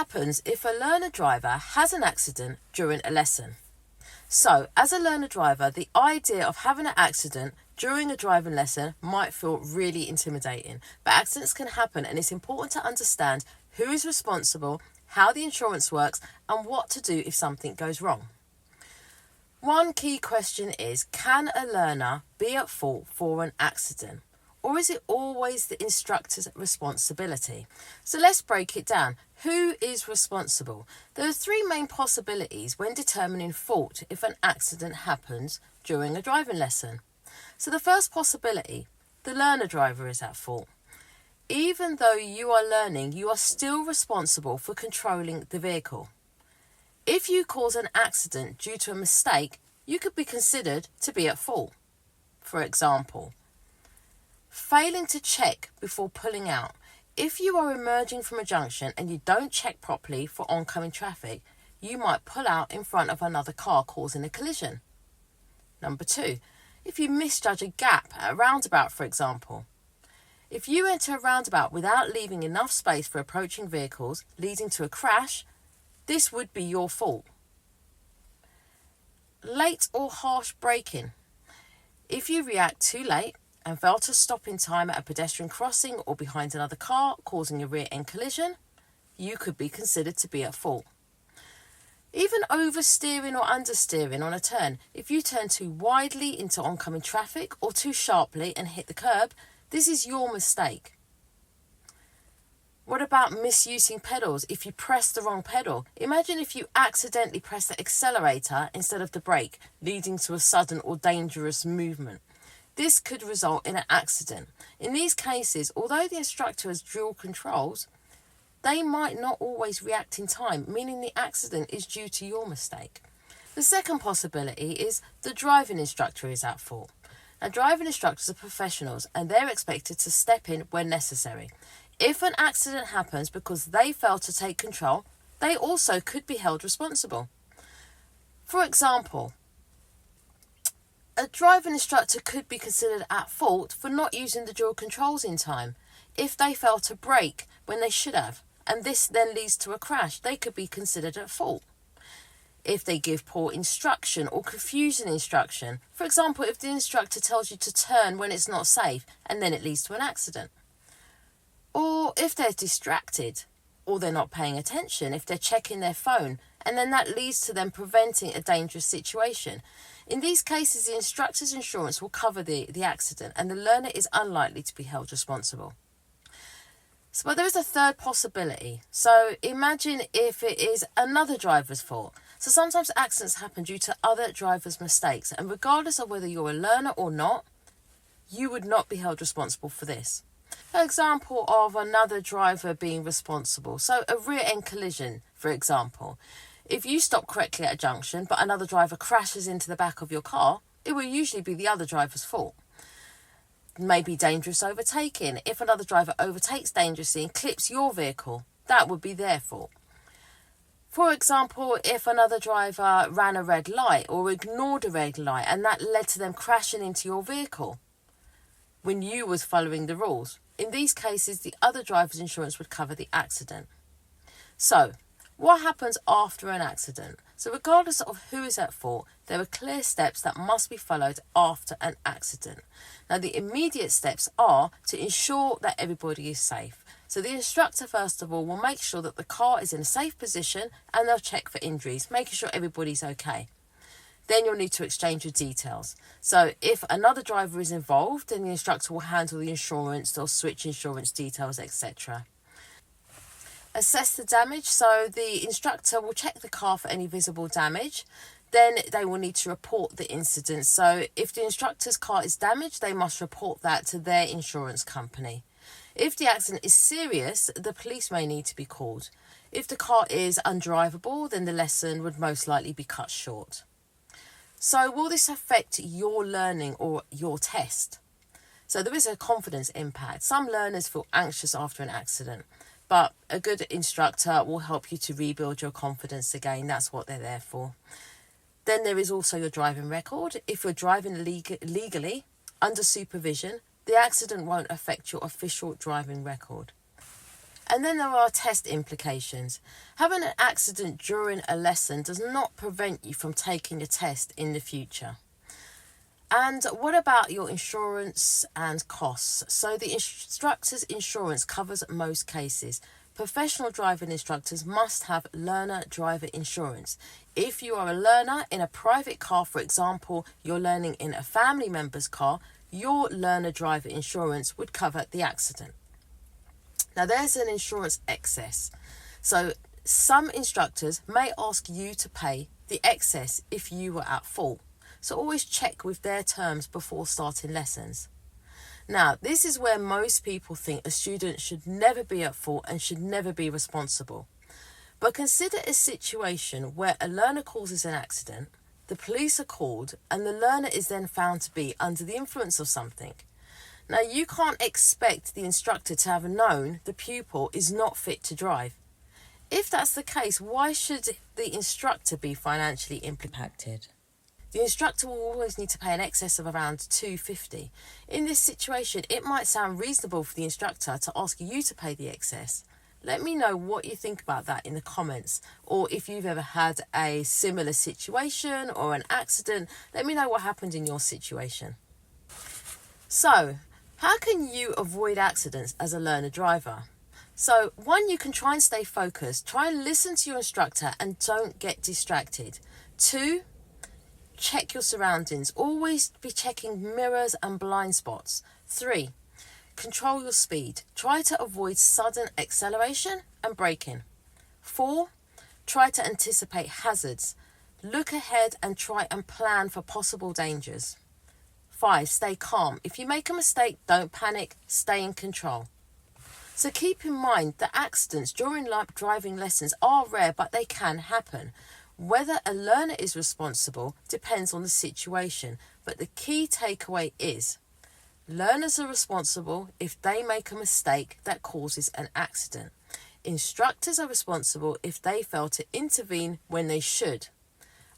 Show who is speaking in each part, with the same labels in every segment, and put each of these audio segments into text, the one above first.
Speaker 1: happens if a learner driver has an accident during a lesson? So, as a learner driver, the idea of having an accident during a driving lesson might feel really intimidating, but accidents can happen and it's important to understand who is responsible, how the insurance works, and what to do if something goes wrong. One key question is, can a learner be at fault for an accident? Or is it always the instructor's responsibility? So let's break it down. Who is responsible? There are three main possibilities when determining fault if an accident happens during a driving lesson. So the first possibility, the learner driver is at fault. Even though you are learning, you are still responsible for controlling the vehicle. If you cause an accident due to a mistake, you could be considered to be at fault. For example, failing to check before pulling out. If you are emerging from a junction and you don't check properly for oncoming traffic, you might pull out in front of another car, causing a collision. Number 2, if you misjudge a gap at a roundabout, for example. If you enter a roundabout without leaving enough space for approaching vehicles, leading to a crash, this would be your fault. Late or harsh braking. If you react too late and fail to stop in time at a pedestrian crossing or behind another car, causing a rear-end collision, you could be considered to be at fault. Even oversteering or understeering on a turn. If you turn too widely into oncoming traffic or too sharply and hit the curb, this is your mistake. What about misusing pedals? If you press the wrong pedal, imagine if you accidentally press the accelerator instead of the brake, leading to a sudden or dangerous movement. This could result in an accident. In these cases, although the instructor has dual controls, they might not always react in time, meaning the accident is due to your mistake. The second possibility is the driving instructor is at fault. Now, driving instructors are professionals and they're expected to step in when necessary. If an accident happens because they fail to take control, they also could be held responsible. For example, a driving instructor could be considered at fault for not using the dual controls in time. If they fail to brake when they should have, and this then leads to a crash, they could be considered at fault. If they give poor instruction or confusing instruction, for example, if the instructor tells you to turn when it's not safe and then it leads to an accident. Or if they're distracted, or they're not paying attention, if they're checking their phone, and then that leads to them preventing a dangerous situation. In these cases, the instructor's insurance will cover the accident and the learner is unlikely to be held responsible. But there is a third possibility. So imagine if it is another driver's fault. So sometimes accidents happen due to other drivers' mistakes, and regardless of whether you're a learner or not, you would not be held responsible for this. An example of another driver being responsible. So a rear-end collision, for example. If you stop correctly at a junction, but another driver crashes into the back of your car, it will usually be the other driver's fault. Maybe dangerous overtaking. If another driver overtakes dangerously and clips your vehicle, that would be their fault. For example, if another driver ran a red light or ignored a red light and that led to them crashing into your vehicle when you was following the rules. In these cases, the other driver's insurance would cover the accident. So, what happens after an accident? So regardless of who is at fault, there are clear steps that must be followed after an accident. Now, the immediate steps are to ensure that everybody is safe. So the instructor, first of all, will make sure that the car is in a safe position and they'll check for injuries, making sure everybody's okay. Then you'll need to exchange your details. So if another driver is involved, then the instructor will handle the insurance, they'll switch insurance details, etc. Assess the damage. So the instructor will check the car for any visible damage. Then they will need to report the incident. So if the instructor's car is damaged, they must report that to their insurance company. If the accident is serious, the police may need to be called. If the car is undrivable, then the lesson would most likely be cut short. So will this affect your learning or your test? So there is a confidence impact. Some learners feel anxious after an accident, but a good instructor will help you to rebuild your confidence again. That's what they're there for. Then there is also your driving record. If you're driving legally under supervision, the accident won't affect your official driving record. And then there are test implications. Having an accident during a lesson does not prevent you from taking a test in the future. And what about your insurance and costs? So the instructor's insurance covers most cases. Professional driving instructors must have learner driver insurance. If you are a learner in a private car, for example, you're learning in a family member's car, your learner driver insurance would cover the accident. Now there's an insurance excess. So some instructors may ask you to pay the excess if you were at fault. So always check with their terms before starting lessons. Now, this is where most people think a student should never be at fault and should never be responsible. But consider a situation where a learner causes an accident, the police are called, and the learner is then found to be under the influence of something. Now, you can't expect the instructor to have known the pupil is not fit to drive. If that's the case, why should the instructor be financially impacted? The instructor will always need to pay an excess of around $250. In this situation, it might sound reasonable for the instructor to ask you to pay the excess. Let me know what you think about that in the comments, or if you've ever had a similar situation or an accident, let me know what happened in your situation. So, how can you avoid accidents as a learner driver? So, 1, you can try and stay focused. Try and listen to your instructor and don't get distracted. 2, check your surroundings. Always be checking mirrors and blind spots. 3, control your speed. Try to avoid sudden acceleration and braking. 4, try to anticipate hazards. Look ahead and try and plan for possible dangers. 5, stay calm. If you make a mistake, don't panic. Stay in control. So keep in mind that accidents during driving lessons are rare, but they can happen. Whether a learner is responsible depends on the situation, but the key takeaway is learners are responsible if they make a mistake that causes an accident. Instructors are responsible if they fail to intervene when they should.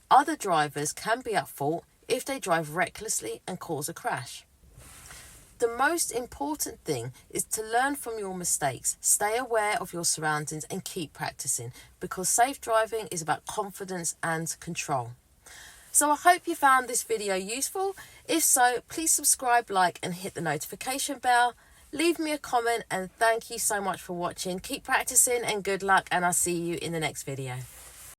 Speaker 1: Other drivers can be at fault if they drive recklessly and cause a crash. The most important thing is to learn from your mistakes, stay aware of your surroundings and keep practicing, because safe driving is about confidence and control. So I hope you found this video useful. If so, please subscribe, like and hit the notification bell. Leave me a comment and thank you so much for watching. Keep practicing and good luck, and I'll see you in the next video.